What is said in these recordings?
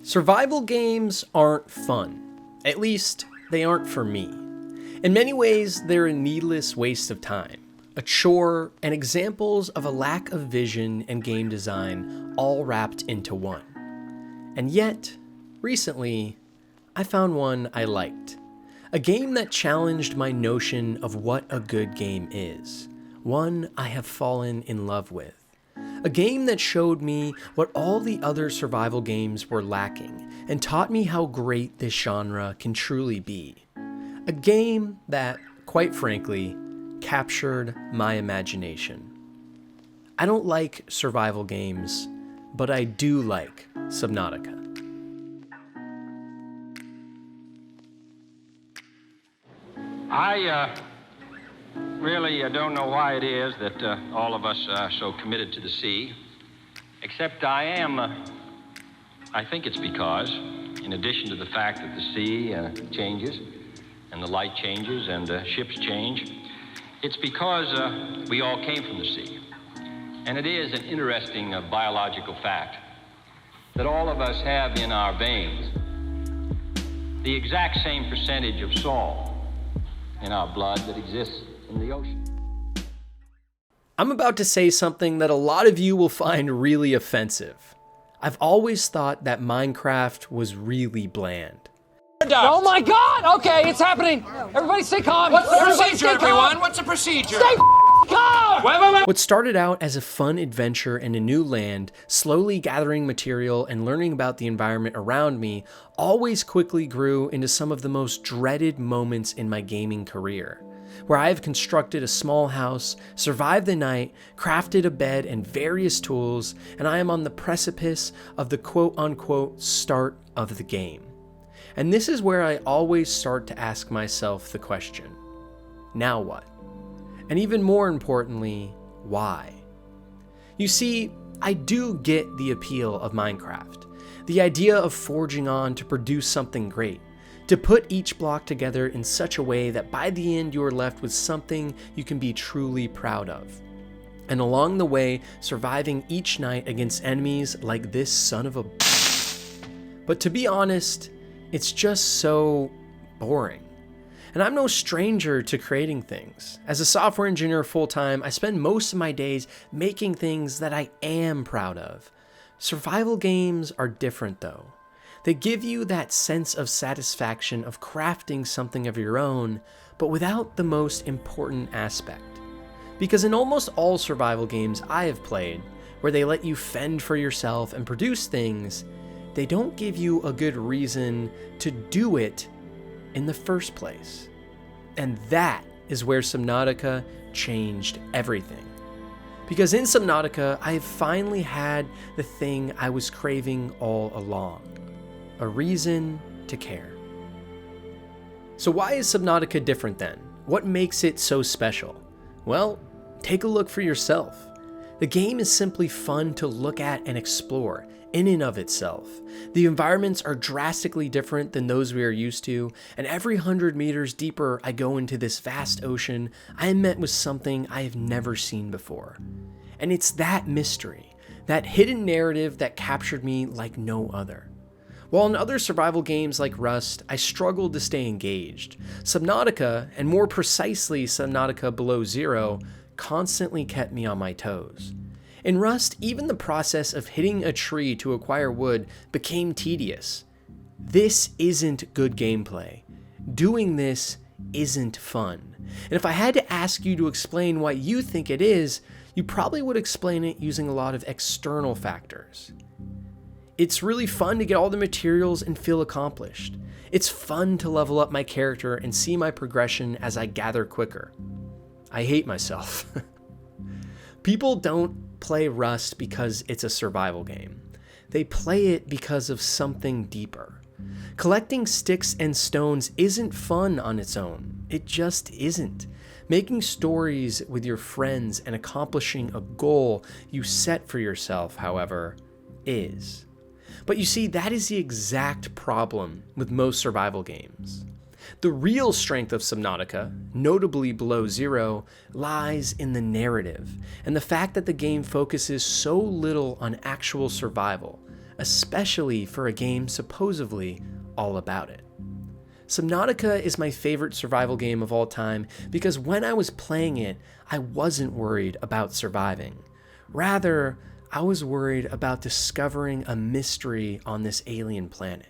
Survival games aren't fun. At least, they aren't for me. In many ways, they're a needless waste of time, a chore, and examples of a lack of vision and game design all wrapped into one. And yet, recently, I found one I liked. A game that challenged my notion of what a good game is. One I have fallen in love with. A game that showed me what all the other survival games were lacking and taught me how great this genre can truly be. A game that, quite frankly, captured my imagination. I don't like survival games, but I do like Subnautica. I really don't know why it is that all of us are so committed to the sea, except I think it's because, in addition to the fact that the sea changes, and the light changes, and ships change, it's because we all came from the sea. And it is an interesting biological fact that all of us have in our veins the exact same percentage of salt in our blood that exists in the ocean. I'm about to say something that a lot of you will find really offensive. I've always thought that Minecraft was really bland. Oh my God! Okay, it's happening. Everybody stay calm. What's the procedure, everyone? What's the procedure? Stay calm! Wait. What started out as a fun adventure in a new land, slowly gathering material and learning about the environment around me, always quickly grew into some of the most dreaded moments in my gaming career, where I have constructed a small house, survived the night, crafted a bed and various tools, and I am on the precipice of the quote-unquote start of the game. And this is where I always start to ask myself the question, now what? And even more importantly, why? You see, I do get the appeal of Minecraft, the idea of forging on to produce something great, to put each block together in such a way that by the end you are left with something you can be truly proud of. And along the way, surviving each night against enemies like this son of a... But to be honest, it's just so boring. And I'm no stranger to creating things. As a software engineer full-time, I spend most of my days making things that I am proud of. Survival games are different though. They give you that sense of satisfaction of crafting something of your own, but without the most important aspect. Because in almost all survival games I have played, where they let you fend for yourself and produce things, they don't give you a good reason to do it in the first place. And that is where Subnautica changed everything. Because in Subnautica, I have finally had the thing I was craving all along. A reason to care. So why is Subnautica different then? What makes it so special? Well, take a look for yourself. The game is simply fun to look at and explore in and of itself. The environments are drastically different than those we are used to, and every 100 meters deeper I go into this vast ocean, I am met with something I have never seen before. And it's that mystery, that hidden narrative that captured me like no other. While in other survival games like Rust, I struggled to stay engaged, Subnautica, and more precisely Subnautica Below Zero, constantly kept me on my toes. In Rust, even the process of hitting a tree to acquire wood became tedious. This isn't good gameplay. Doing this isn't fun. And if I had to ask you to explain why you think it is, you probably would explain it using a lot of external factors. It's really fun to get all the materials and feel accomplished. It's fun to level up my character and see my progression as I gather quicker. I hate myself. People don't play Rust because it's a survival game. They play it because of something deeper. Collecting sticks and stones isn't fun on its own. It just isn't. Making stories with your friends and accomplishing a goal you set for yourself, however, is. But you see, that is the exact problem with most survival games. The real strength of Subnautica, notably Below Zero, lies in the narrative, and the fact that the game focuses so little on actual survival, especially for a game supposedly all about it. Subnautica is my favorite survival game of all time because when I was playing it, I wasn't worried about surviving. Rather, I was worried about discovering a mystery on this alien planet,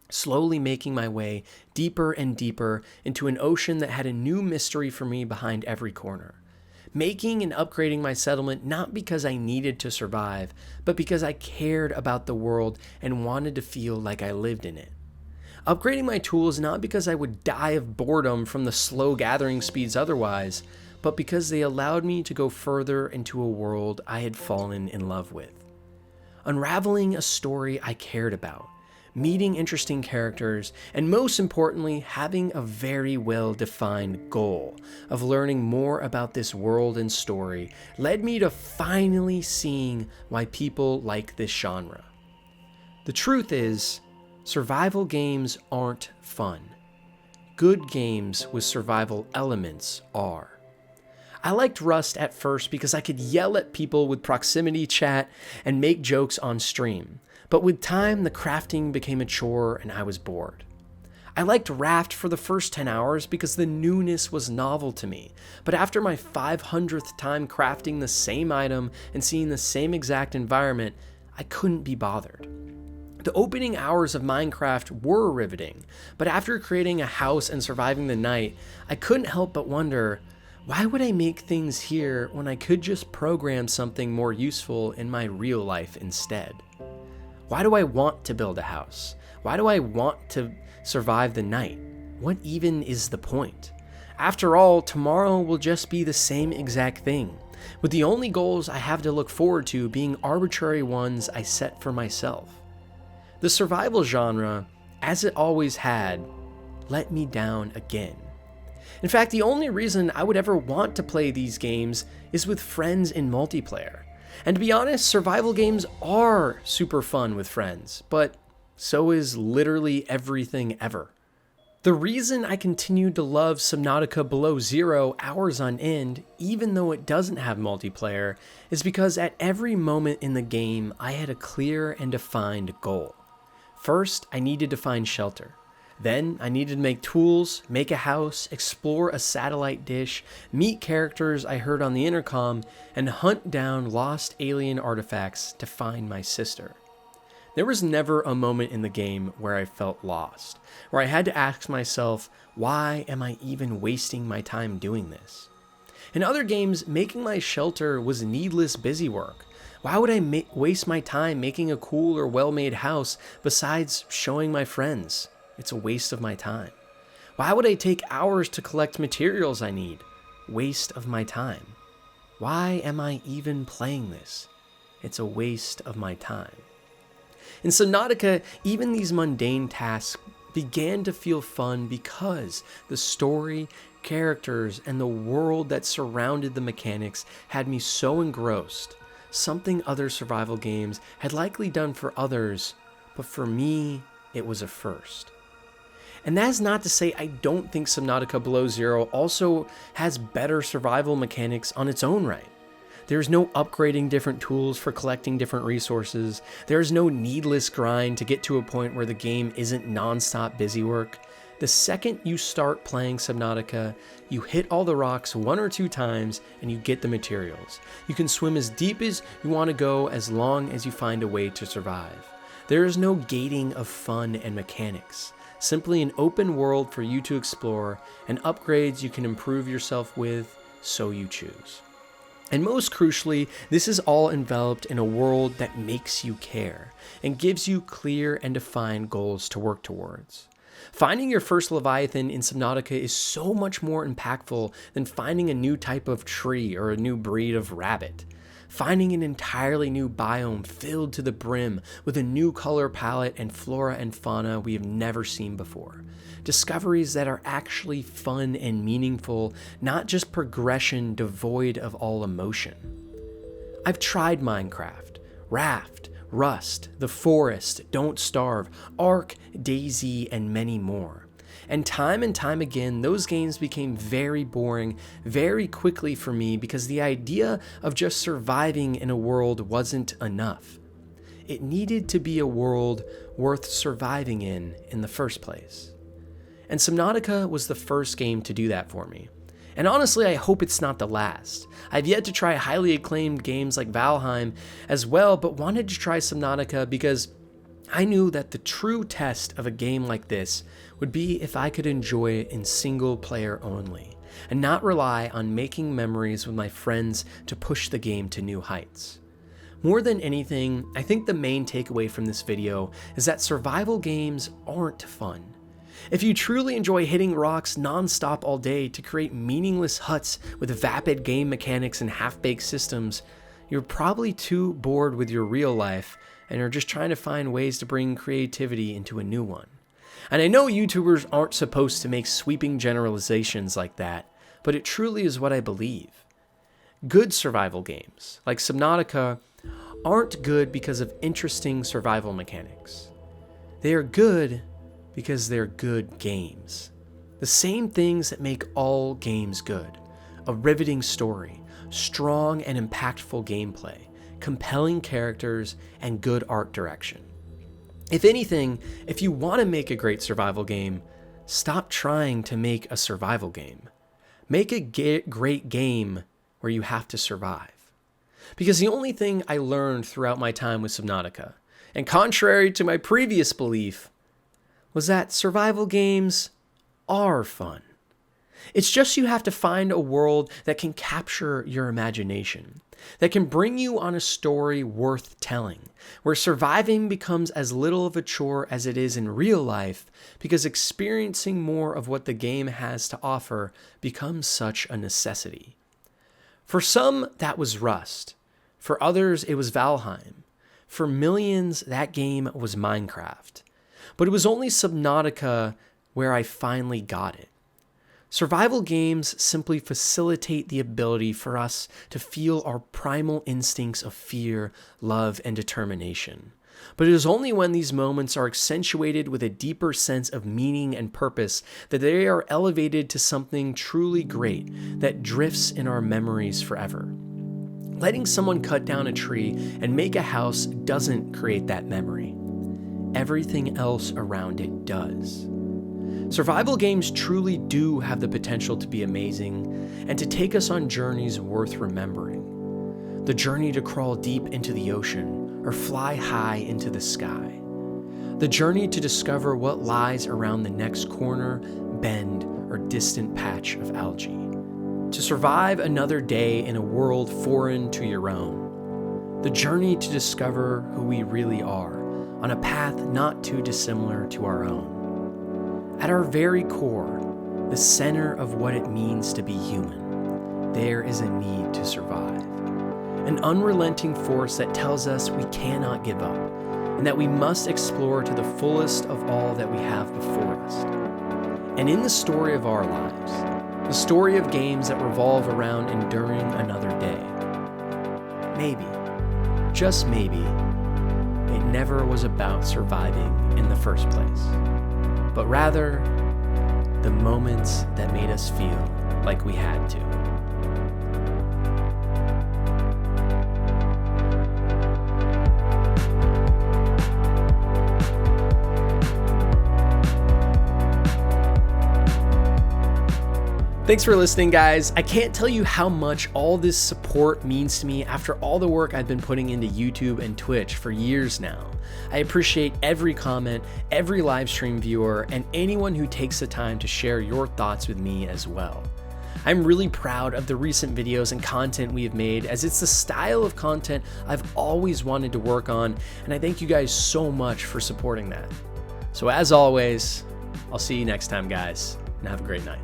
slowly making my way deeper and deeper into an ocean that had a new mystery for me behind every corner. Making and upgrading my settlement not because I needed to survive, but because I cared about the world and wanted to feel like I lived in it. Upgrading my tools not because I would die of boredom from the slow gathering speeds otherwise, but because they allowed me to go further into a world I had fallen in love with. Unraveling a story I cared about, meeting interesting characters, and most importantly, having a very well-defined goal of learning more about this world and story led me to finally seeing why people like this genre. The truth is, survival games aren't fun. Good games with survival elements are. I liked Rust at first because I could yell at people with proximity chat and make jokes on stream, but with time the crafting became a chore and I was bored. I liked Raft for the first 10 hours because the newness was novel to me, but after my 500th time crafting the same item and seeing the same exact environment, I couldn't be bothered. The opening hours of Minecraft were riveting, but after creating a house and surviving the night, I couldn't help but wonder, why would I make things here when I could just program something more useful in my real life instead? Why do I want to build a house? Why do I want to survive the night? What even is the point? After all, tomorrow will just be the same exact thing, with the only goals I have to look forward to being arbitrary ones I set for myself. The survival genre, as it always had, let me down again. In fact, the only reason I would ever want to play these games is with friends in multiplayer. And to be honest, survival games are super fun with friends, but so is literally everything ever. The reason I continued to love Subnautica Below Zero hours on end, even though it doesn't have multiplayer, is because at every moment in the game, I had a clear and defined goal. First, I needed to find shelter. Then, I needed to make tools, make a house, explore a satellite dish, meet characters I heard on the intercom, and hunt down lost alien artifacts to find my sister. There was never a moment in the game where I felt lost, where I had to ask myself, why am I even wasting my time doing this? In other games, making my shelter was needless busy work. Why would I waste my time making a cool or well-made house besides showing my friends? It's a waste of my time. Why would I take hours to collect materials I need? Waste of my time. Why am I even playing this? It's a waste of my time. In Subnautica, even these mundane tasks began to feel fun because the story, characters, and the world that surrounded the mechanics had me so engrossed. Something other survival games had likely done for others, but for me, it was a first. And that's not to say I don't think Subnautica Below Zero also has better survival mechanics on its own right. There's no upgrading different tools for collecting different resources. There's no needless grind to get to a point where the game isn't non-stop busy work. The second you start playing Subnautica, you hit all the rocks 1 or 2 times and you get the materials. You can swim as deep as you want to go as long as you find a way to survive. There is no gating of fun and mechanics. Simply an open world for you to explore and upgrades you can improve yourself with, so you choose. And most crucially, this is all enveloped in a world that makes you care and gives you clear and defined goals to work towards. Finding your first Leviathan in Subnautica is so much more impactful than finding a new type of tree or a new breed of rabbit. Finding an entirely new biome filled to the brim with a new color palette and flora and fauna we have never seen before. Discoveries that are actually fun and meaningful, not just progression devoid of all emotion. I've tried Minecraft, Raft, Rust, The Forest, Don't Starve, Ark, DayZ, and many more. And time again, those games became very boring very quickly for me because the idea of just surviving in a world wasn't enough. it needed to be a world worth surviving in the first place. And Subnautica was the first game to do that for me. And honestly, I hope it's not the last. I've yet to try highly acclaimed games like Valheim as well, but wanted to try Subnautica because I knew that the true test of a game like this would be if I could enjoy it in single player only, and not rely on making memories with my friends to push the game to new heights. More than anything, I think the main takeaway from this video is that survival games aren't fun. If you truly enjoy hitting rocks non-stop all day to create meaningless huts with vapid game mechanics and half-baked systems, you're probably too bored with your real life and are just trying to find ways to bring creativity into a new one. And I know YouTubers aren't supposed to make sweeping generalizations like that, but it truly is what I believe. Good survival games, like Subnautica, aren't good because of interesting survival mechanics. They are good because they're good games. The same things that make all games good: a riveting story, strong and impactful gameplay, compelling characters, and good art direction. If anything, if you want to make a great survival game, stop trying to make a survival game. Make a great game where you have to survive. Because the only thing I learned throughout my time with Subnautica, and contrary to my previous belief, was that survival games are fun. It's just you have to find a world that can capture your imagination, that can bring you on a story worth telling, where surviving becomes as little of a chore as it is in real life, because experiencing more of what the game has to offer becomes such a necessity. For some, that was Rust. For others, it was Valheim. For millions, that game was Minecraft. But it was only Subnautica where I finally got it. Survival games simply facilitate the ability for us to feel our primal instincts of fear, love, and determination. But it is only when these moments are accentuated with a deeper sense of meaning and purpose that they are elevated to something truly great that drifts in our memories forever. Letting someone cut down a tree and make a house doesn't create that memory. Everything else around it does. Survival games truly do have the potential to be amazing and to take us on journeys worth remembering. The journey to crawl deep into the ocean or fly high into the sky. The journey to discover what lies around the next corner, bend, or distant patch of algae. To survive another day in a world foreign to your own. The journey to discover who we really are on a path not too dissimilar to our own. At our very core, the center of what it means to be human, there is a need to survive. An unrelenting force that tells us we cannot give up, and that we must explore to the fullest of all that we have before us. And in the story of our lives, the story of games that revolve around enduring another day, maybe, just maybe, it never was about surviving in the first place, but rather the moments that made us feel like we had to. Thanks for listening, guys. I can't tell you how much all this support means to me after all the work I've been putting into YouTube and Twitch for years now. I appreciate every comment, every live stream viewer, and anyone who takes the time to share your thoughts with me as well. I'm really proud of the recent videos and content we have made, as it's the style of content I've always wanted to work on, and I thank you guys so much for supporting that. So as always, I'll see you next time, guys, and have a great night.